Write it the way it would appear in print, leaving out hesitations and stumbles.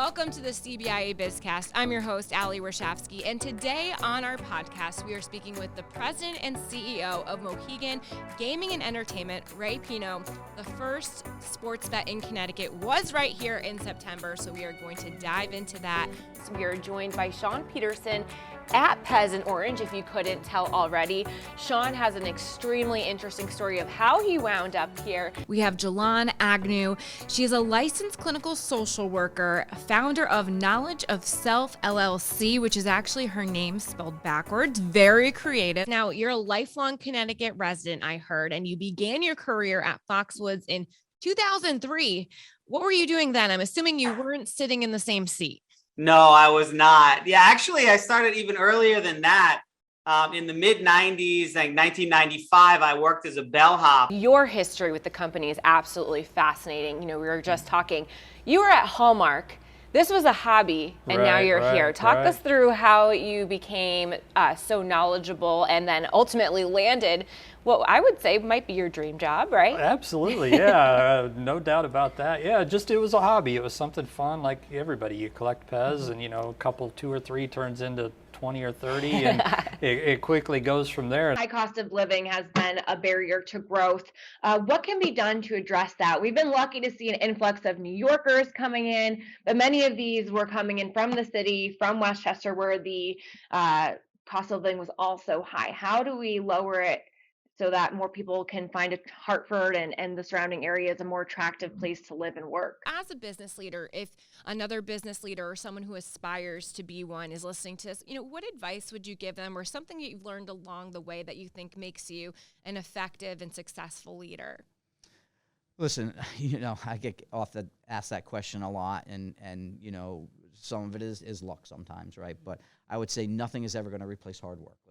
Welcome to the CBIA BizCast. I'm your host, Ali Warshafsky, and today on our podcast, we are speaking with the president and CEO of Mohegan Gaming and Entertainment, Ray Pino. The first sports bet in Connecticut was right here in September, so we are going to dive into that. So we are joined by Sean Peterson at Pez in Orange, if you couldn't tell already. Sean has an extremely interesting story of how he wound up here. We have Jalan Agnew. She is a licensed clinical social worker, founder of Knowledge of Self LLC, which is actually her name spelled backwards. Very creative. Now, you're a lifelong Connecticut resident, I heard, and you began your career at Foxwoods in 2003. What were you doing then? I'm assuming you weren't sitting in the same seat. No, I was not. Yeah, actually, I started even earlier than that. In the mid-90s, like 1995, I worked as a bellhop. Your history with the company is absolutely fascinating. You know, we were just talking. You were at Hallmark. This was a hobby, and now you're here. Talk us through how you became so knowledgeable and then ultimately landed what I would say might be your dream job, right? Absolutely, yeah, no doubt about that. Yeah, just it was a hobby. It was something fun, like everybody. You collect Pez, and a couple, 2 or 3 turns into 20 or 30, and it quickly goes from there. High cost of living has been a barrier to growth. What can be done to address that? We've been lucky to see an influx of New Yorkers coming in, but many of these were coming in from the city, from Westchester, where the cost of living was also high. How do we lower it so that more people can find Hartford and the surrounding area is a more attractive place to live and work? As a business leader, if another business leader or someone who aspires to be one is listening to this, what advice would you give them, or something that you've learned along the way that you think makes you an effective and successful leader? Listen, I get asked that question a lot, and some of it is luck sometimes, right? But I would say nothing is ever going to replace hard work.